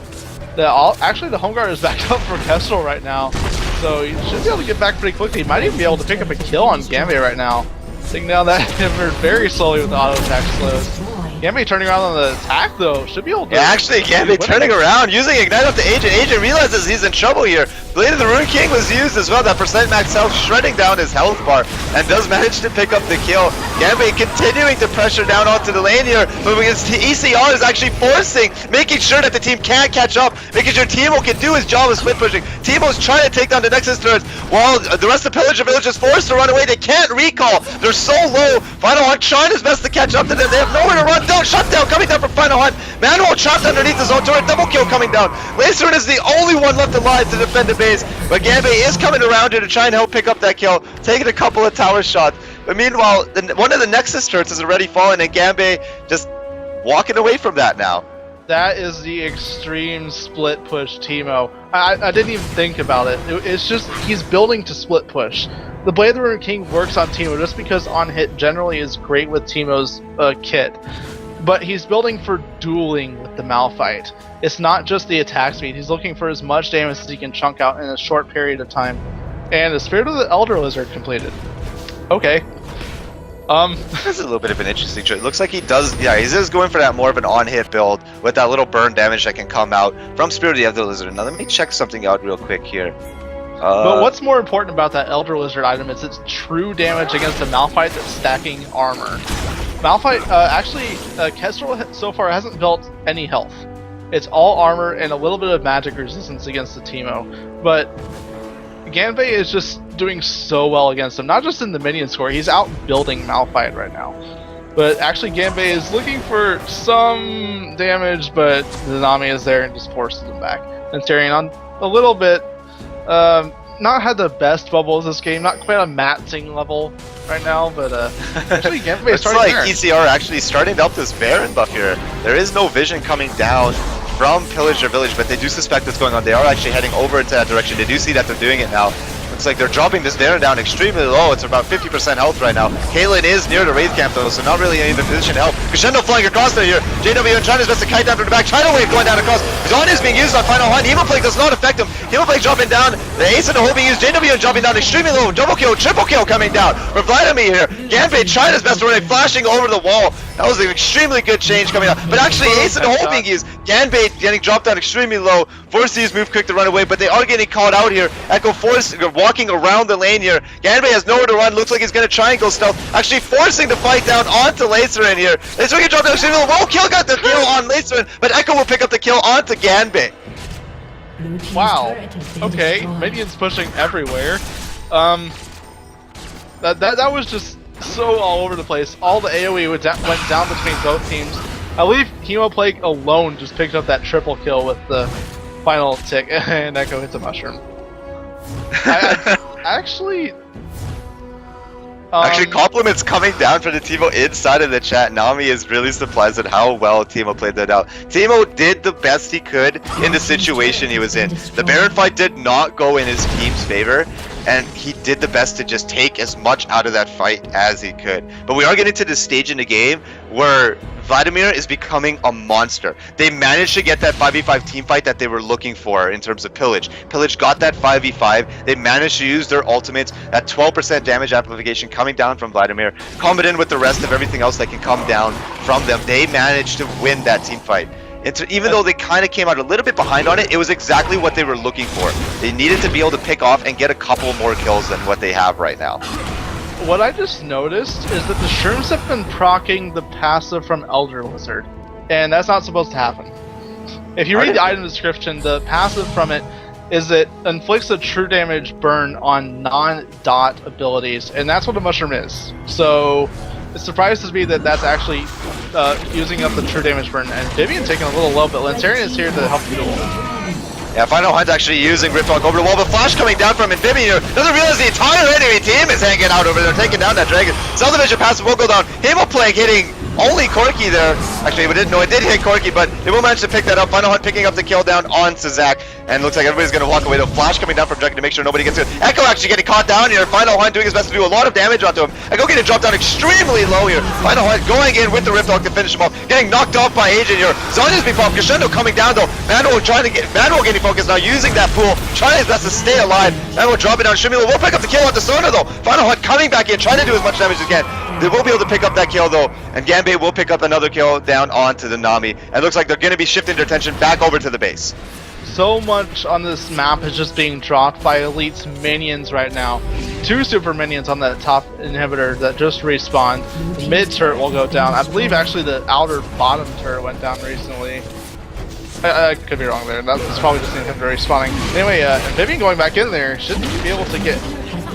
Actually, the home guard is backed up for Kestrel right now, so he should be able to get back pretty quickly. He might even be able to pick up a kill on Gambit right now. Taking down that inhibitor very slowly with the auto attack slows. Gambit turning around on the attack though, should be able to... Yeah, actually Gambit turning around, using Ignite up to Agent. Agent realizes he's in trouble here. Blade of the Rune King was used as well, that percent max health, shredding down his health bar, and does manage to pick up the kill. Gambit continuing to pressure down onto the lane here, but against ECR is actually forcing, making sure that the team can't catch up, making sure Teemo can do his job of split pushing. Teemo's trying to take down the Nexus turrets, while the rest of PillageTheirVillage is forced to run away. They can't recall, they're so low. Final Hunt trying his best to catch up to them, they have nowhere to run. Shutdown coming down from Final Hunt. Manuel trapped underneath his own turret, double kill coming down. Lacerin is the only one left alive to defend the base, but Gambit is coming around here to try and help pick up that kill, taking a couple of tower shots. But meanwhile, one of the Nexus turrets has already fallen, and Gambit just walking away from that now. That is the extreme split push Teemo. I didn't even think about it. It's just, he's building to split push. The Blade of the Rune King works on Teemo just because on hit generally is great with Teemo's kit. But he's building for dueling with the Malphite. It's not just the attack speed, he's looking for as much damage as he can chunk out in a short period of time. And the Spirit of the Elder Lizard completed. Okay. This is a little bit of an interesting choice. It looks like he does, yeah, he's just going for that more of an on-hit build with that little burn damage that can come out from Spirit of the Elder Lizard. Now let me check something out real quick here. But what's more important about that Elder Lizard item is its true damage against a Malphite that's stacking armor. Malphite, Kestrel so far hasn't built any health. It's all armor and a little bit of magic resistance against the Teemo. But Ganbei is just doing so well against him, not just in the minion score, he's out building Malphite right now. But actually Ganbei is looking for some damage, but Nanami is there and just forces him back. And Tyrion on a little bit, not had the best bubbles this game, not quite a Matsing level right now, but actually Ganbei is starting there. It's like ECR actually starting to up this Baron buff here. There is no vision coming down from PillageTheirVillage, but they do suspect what's going on. They are actually heading over into that direction. They do see that they're doing it now. Looks like they're dropping this Baron down extremely low. It's about 50% health right now. Caitlyn is near the Wraith camp though, so not really in the position to help. Crescendo flying across there here. JW trying his best to kite down from the back. Tidal wave going down across. Dawn is being used on Final Hunt. Hemoplague does not affect him. Hemoplague dropping down. The Ace and the Hole being used. JW dropping down extremely low. Double kill, triple kill coming down for Vladimir here. Ganbei tried his best to run, flashing over the wall. That was an extremely good change coming out. But actually, Ace and the Hole being used. Ganbei getting dropped down extremely low. Forced to use move quick to run away, but they are getting caught out here. Echo forced walking around the lane here. Ganbei has nowhere to run. Looks like he's going to try and go stealth. Actually forcing the fight down onto Lacerin here. Lacerin can drop down extremely low. Whoa, kill got the kill on Lacerin, but Echo will pick up the kill onto Ganbei. Wow. Okay, minions pushing everywhere. That was just so all over the place. All the AoE went down between both teams. I believe Hemoplague alone just picked up that triple kill with the final tick, and Echo hits a mushroom. Actually, compliments coming down from the Teemo inside of the chat. Nami is really surprised at how well Teemo played that out. Teemo did the best he could in the situation he was in. The Baron fight did not go in his team's favor. and he did the best to just take as much out of that fight as he could. But we are getting to this stage in the game where Vladimir is becoming a monster. They managed to get that 5v5 team fight that they were looking for in terms of Pillage. Pillage got that 5v5. They managed to use their ultimates, that 12% damage amplification coming down from Vladimir, combined in with the rest of everything else that can come down from them. They managed to win that team fight. Even though they kind of came out a little bit behind on it, it was exactly what they were looking for. They needed to be able to pick off and get a couple more kills than what they have right now. What I just noticed is that the Shrooms have been proccing the passive from Elder Lizard, and that's not supposed to happen. If you read the item description, the passive from it is it inflicts a true damage burn on non-dot abilities, and that's what a mushroom is. So it surprises me that that's actually using up the true damage burn, and Vivian taking a little low, but Lancerian is here to help you duel. Yeah, Final Hunt actually using Riftwalk over the wall, but Flash coming down from Amphibian here. Doesn't realize the entire enemy team is hanging out over there, taking down that dragon. Self-division passive will go down. Hamo playing, hitting only Corki there. Actually, we didn't know it did hit Corki, but they will manage to pick that up. Final Hunt picking up the kill down on Zach, and looks like everybody's going to walk away. The Flash coming down from Dragon to make sure nobody gets it. Echo actually getting caught down here. Final Hunt doing his best to do a lot of damage onto him. Echo getting dropped down extremely low here. Final Hunt going in with the Riftwalk to finish him off. Getting knocked off by Agent here. Zonya's being popped. Crescendo coming down though. Manuel getting focused now, using that pool, trying his best to stay alive. Manuel dropping down. Shimula will pick up the kill onto Sona though. Final Hunt coming back in, trying to do as much damage as he can. They will be able to pick up that kill though, and Ganbei will pick up another kill down onto the Nami. And it looks like they're going to be shifting their attention back over to the base. So much on this map is just being dropped by Elite's minions right now. 2 super minions on that top inhibitor that just respawned. The mid turret will go down. I believe actually the outer bottom turret went down recently. I could be wrong there. That's probably just the inhibitor respawning. Anyway, Vivian going back in there should be able to get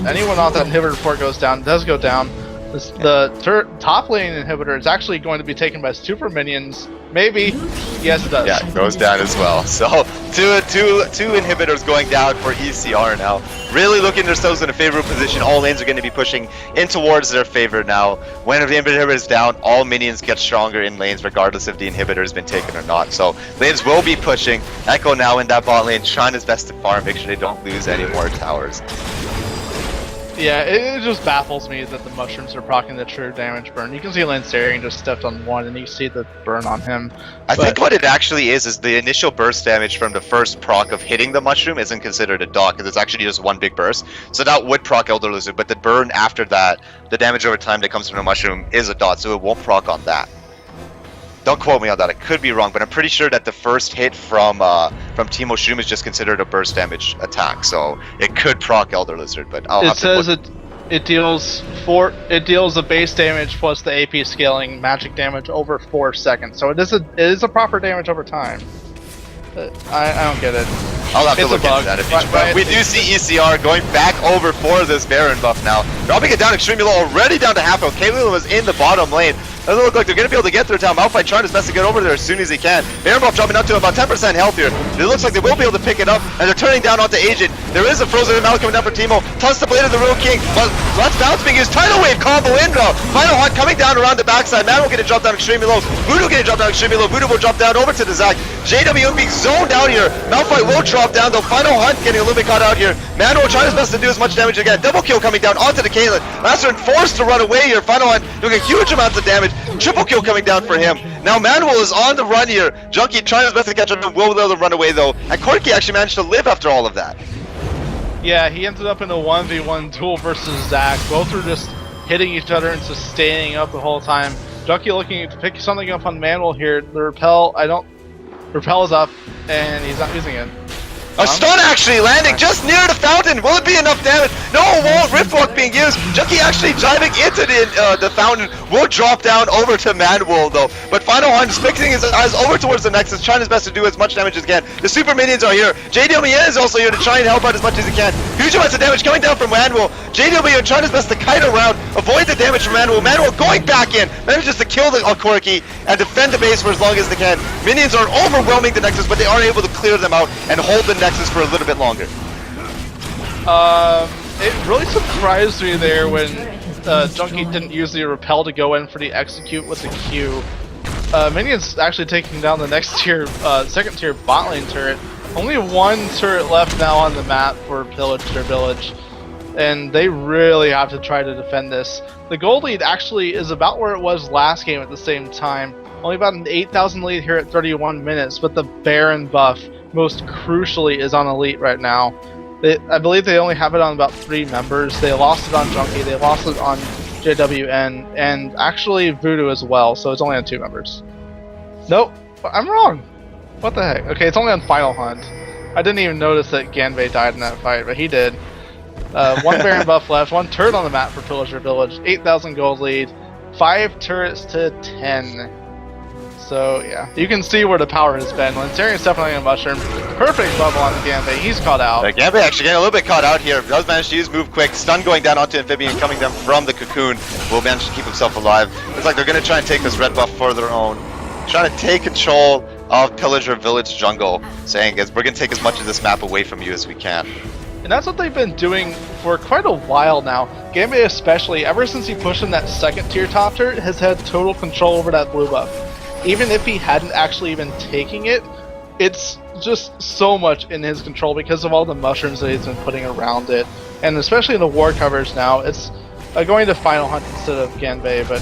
anyone off that inhibitor before it goes down. It does go down. The top lane inhibitor is actually going to be taken by super minions. Maybe. Yes, it does. Yeah, it goes down as well. So, two inhibitors going down for ECR now. Really looking themselves in a favorable position. All lanes are going to be pushing in towards their favor now. When the inhibitor is down, all minions get stronger in lanes regardless if the inhibitor has been taken or not. So, lanes will be pushing. Echo now in that bot lane, trying his best to farm, make sure they don't lose any more towers. Yeah, it just baffles me that the mushrooms are proccing the true damage burn. You can see Lancerian just stepped on one, and you see the burn on him. I think what it actually is the initial burst damage from the first proc of hitting the mushroom isn't considered a dot, because it's actually just one big burst. So that would proc Elder Lizard, but the burn after that, the damage over time that comes from the mushroom is a dot, so it won't proc on that. Don't quote me on that, I could be wrong, but I'm pretty sure that the first hit from Teemo Shroom is just considered a burst damage attack, so it could proc Elder Lizard, but I'll have to look. It deals the base damage plus the AP scaling magic damage over 4 seconds, so it is a proper damage over time. I don't get it. I'll have to look into that. But we do see ECR going back over for this Baron buff now. Dropping it down extremely low, already down to half health. Kaelin was in the bottom lane. Doesn't look like they're going to be able to get through town. Malphite trying his best to get over there as soon as he can. Baron buff dropping up to about 10% health here. It looks like they will be able to pick it up, and they're turning down onto Agent. There is a frozen Mal coming down for Teemo. Toss the blade of the Ruined King, but let's bounce being used. Tidal Wave combo in though. Final Hunt coming down around the backside. Man will get it dropped down extremely low. Voodoo getting dropped down extremely low. Voodoo will drop down over to the Zac. JW being zoned out here. Malphite will drop down though. Final Hunt getting a little bit caught out here. Man will try his best to do as much damage again. Double kill coming down onto the Kaelin. Master forced to run away here. Final Hunt doing a huge amount of damage. Triple kill coming down for him. Now Manuel is on the run here. Junkie trying his best to catch up and will let him run away though. And Corki actually managed to live after all of that. Yeah, he ended up in a 1v1 duel versus Zac. Both were just hitting each other and sustaining up the whole time. Junkie looking to pick something up on Manuel here. The repel is up and he's not using it. A stun actually landing just near the fountain. Will it be enough damage? No, it won't. Riftwalk being used. Junkie actually driving into the fountain. Will drop down over to Manuel though. But Final Hunt is fixing his eyes over towards the Nexus, trying his best to do as much damage as he can. The super minions are here. JW is also here to try and help out as much as he can. Huge amounts of damage coming down from Manuel. JW trying his best to kite around, avoid the damage from Manuel. Manuel going back in, manages to kill the Corki and defend the base for as long as they can. Minions are overwhelming the Nexus, but they are able to clear them out and hold the Nexus for a little bit longer. It really surprised me there when Junkie didn't use the repel to go in for the execute with the Q. Minions actually taking down the next tier, second tier bot lane turret. Only one turret left now on the map for PillageTheirVillage. and they really have to try to defend this. The gold lead actually is about where it was last game at the same time. Only about an 8,000 lead here at 31 minutes, but the Baron buff, most crucially, is on Elite right now. I believe they only have it on about 3 members. They lost it on Junkie, they lost it on JWN, and actually Voodoo as well, so it's only on 2 members. Nope, I'm wrong. What the heck? Okay, it's only on Final Hunt. I didn't even notice that Ganbei died in that fight, but he did. 1 Baron buff left, 1 turret on the map for PillageTheirVillage, 8,000 gold lead, 5 turrets to 10. So yeah, you can see where the power has been. Lancerian's definitely on Mushroom. Perfect bubble on Ganbei, he's caught out. Ganbei actually getting a little bit caught out here. Does manage to use move quick, stun going down onto Amphibian, coming down from the cocoon. Will manage to keep himself alive. Looks like they're going to try and take this red buff for their own. Trying to take control of PillageTheirVillage jungle, saying we're going to take as much of this map away from you as we can. And that's what they've been doing for quite a while now. Ganbei especially, ever since he pushed in that 2nd tier top turret, has had total control over that blue buff. Even if he hadn't actually been taking it, it's just so much in his control because of all the mushrooms that he's been putting around it. And especially in the war covers now, it's going to Final Hunt instead of Ganbei, but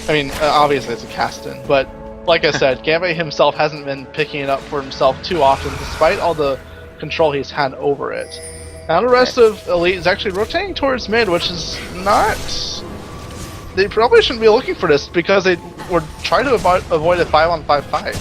I mean, obviously it's a cast-in, but like I said, Ganbei himself hasn't been picking it up for himself too often, despite all the control he's had over it. Now the rest of Elite is actually rotating towards mid, which is not... They probably shouldn't be looking for this because they were trying to avoid a 5-on-5 fight.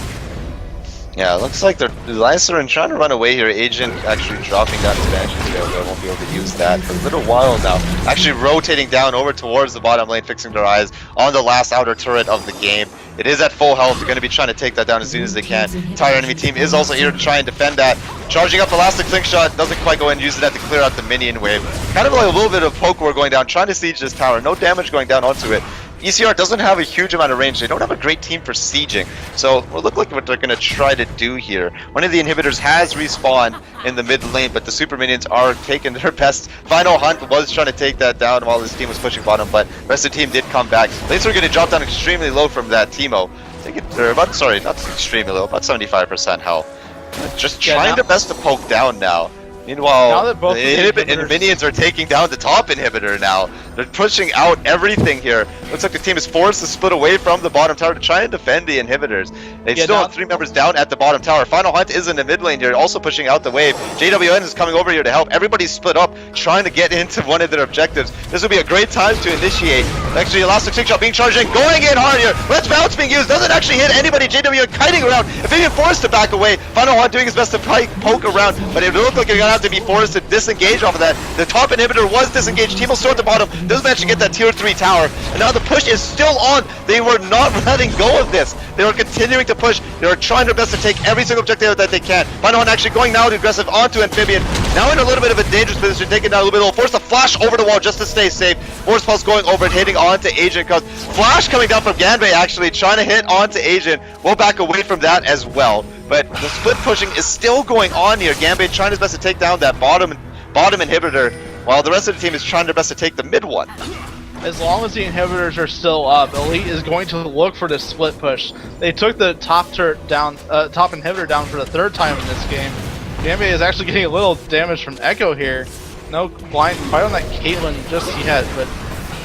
Yeah, it looks like they're Lancerin trying to run away here. Agent actually dropping down his banishes there. They won't be able to use that for a little while now. Actually rotating down over towards the bottom lane, fixing their eyes on the last outer turret of the game. It is at full health. They're going to be trying to take that down as soon as they can. Entire enemy team is also here to try and defend that. Charging up Elastic Clink Shot, doesn't quite go in, using that to clear out the minion wave. Kind of like a little bit of poke war going down, trying to siege this tower. No damage going down onto it. ECR doesn't have a huge amount of range. They don't have a great team for sieging. So we'll look like what they're going to try to do here. One of the inhibitors has respawned in the mid lane, but the super minions are taking their best. Final Hunt was trying to take that down while his team was pushing bottom, but the rest of the team did come back. Lanes are going to drop down extremely low from that Teemo. They're about, sorry, not extremely low, about 75% health. Just trying their best to poke down now. Meanwhile, now that both the minions are taking down the top inhibitor now. They're pushing out everything here. Looks like the team is forced to split away from the bottom tower to try and defend the inhibitors. They still have 3 members down at the bottom tower. Final Hunt is in the mid lane here, also pushing out the wave. JWN is coming over here to help. Everybody's split up, trying to get into one of their objectives. This would be a great time to initiate. Actually, Elastic Six Shot being charged in, going in hard here. Let's Bounce being used, doesn't actually hit anybody. JWN kiting around, Amphibian forced to back away. Final Hunt doing his best to poke around, but it looked like you're gonna have to be forced to disengage off of that. The top inhibitor was disengaged. Teemo still at the bottom, doesn't manage to get that tier 3 tower, and now the push is still on. They were not letting go of this. They were continuing to push. They were trying their best to take every single objective that they can. Final Hunt actually going now to aggressive onto Amphibian. Now in a little bit of a dangerous position, taking down a little bit. Force to flash over the wall just to stay safe. Force Pulse going over and hitting onto Agent. Flash coming down from Ganbei actually trying to hit onto Agent. We'll back away from that as well. But the split pushing is still going on here. Ganbei trying his best to take down that bottom inhibitor, while the rest of the team is trying their best to take the mid one. As long as the inhibitors are still up, Elite is going to look for this split push. They took the top turret down, top inhibitor down for the 3rd time in this game. Ganbei is actually getting a little damage from Echo here. No blind fight on that Caitlyn just yet, but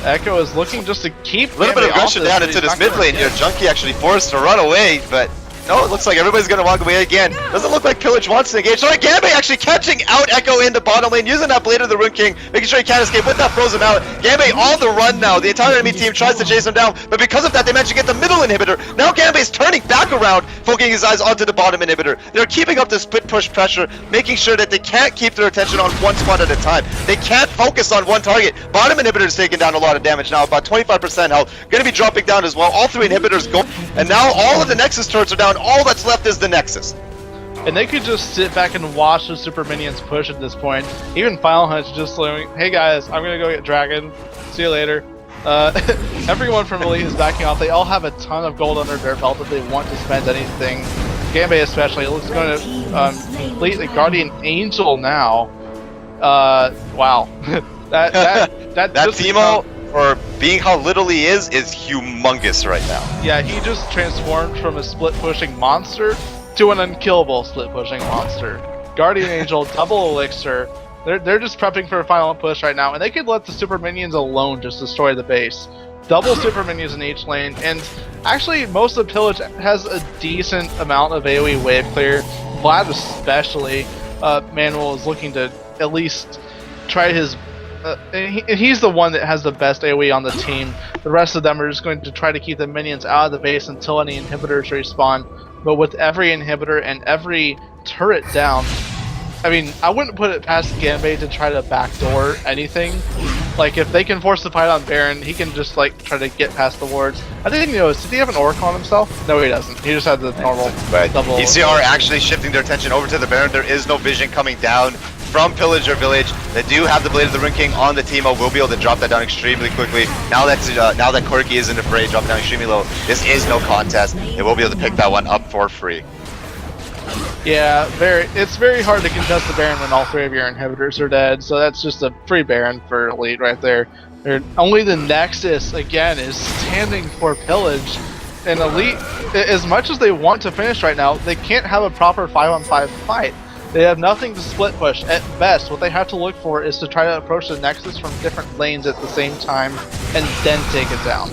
Echo is looking just to keep a little bit of aggression down into this mid lane here. Junkie actually forced to run away, but no, it looks like everybody's going to walk away again. Doesn't look like Pillage wants to engage. Sorry, Ganbei actually catching out Echo in the bottom lane, using that Blade of the Rune King, making sure he can't escape with that frozen out. Ganbei on the run now. The entire enemy team tries to chase him down, but because of that, they managed to get the middle inhibitor. Now Ganbei's turning back around, focusing his eyes onto the bottom inhibitor. They're keeping up the split push pressure, making sure that they can't keep their attention on one spot at a time. They can't focus on one target. Bottom inhibitor is taking down a lot of damage now, about 25% health. Going to be dropping down as well. All 3 inhibitors go, and now all of the Nexus turrets are down. All that's left is the Nexus. And they could just sit back and watch the super minions push at this point. Even Final Hunt's just like, hey guys, I'm gonna go get Dragon. See you later. Everyone from Elite is backing off. They all have a ton of gold under their belt if they want to spend anything. Ganbei especially. It looks going to complete the Guardian Angel now. Wow. that Teemo, for being how little he is humongous right now. Yeah, he just transformed from a split-pushing monster to an unkillable split-pushing monster. Guardian Angel, double elixir, They're just prepping for a final push right now, and they could let the super minions alone just destroy the base. Double super minions in each lane, and actually most of Pillage has a decent amount of AoE wave clear. Vlad especially, Manuel is looking to at least try his... he's the one that has the best AoE on the team. The rest of them are just going to try to keep the minions out of the base until any inhibitors respawn. But with every inhibitor and every turret down, I mean, I wouldn't put it past Ganbei to try to backdoor anything. Like, if they can force the fight on Baron, he can just, like, try to get past the wards. I didn't notice, did he have an Orc on himself? No, he doesn't. He just had the normal double. ECR actually shifting their attention over to the Baron. There is no vision coming down from PillageTheirVillage. They do have the Blade of the Rune King on the Teemo. Will be able to drop that down extremely quickly. Now that Corki isn't afraid, dropping down extremely low. This is no contest. They will be able to pick that one up for free. Yeah, it's very hard to contest the Baron when all three of your inhibitors are dead, so that's just a free Baron for Elite right there. Only the Nexus, again, is standing for Pillage. And Elite, as much as they want to finish right now, they can't have a proper 5-on-5 fight. They have nothing to split push. At best, what they have to look for is to try to approach the Nexus from different lanes at the same time, and then take it down.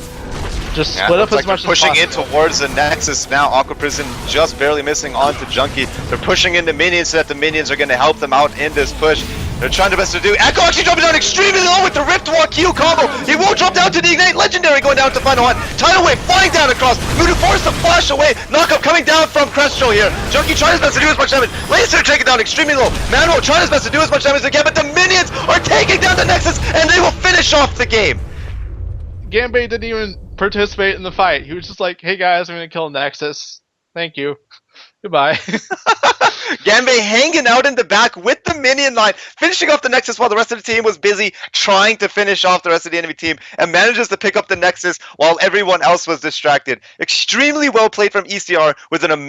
Just split up as much as possible. Pushing in towards the Nexus now. Aqua Prison just barely missing onto Junkie. They're pushing into minions so that the minions are going to help them out in this push. They're trying their best to do. Echo actually dropping down extremely low with the Rift Walk Q combo. He won't drop down to the Ignite. Legendary going down to final one. Tidal Wave flying down across. Voodoo forced to flash away. Knockup coming down from Crestro here. Junkie trying his best to do as much damage. Laser taking down extremely low. Manuel trying his best to do as much damage as they can, but the minions are taking down the Nexus and they will finish off the game. Ganbei didn't even participate in the fight. He was just like, hey guys, I'm gonna kill Nexus. Thank you. Goodbye. Ganbei hanging out in the back with the minion line, finishing off the Nexus while the rest of the team was busy trying to finish off the rest of the enemy team, and manages to pick up the Nexus while everyone else was distracted. Extremely well played from ECR with an amazing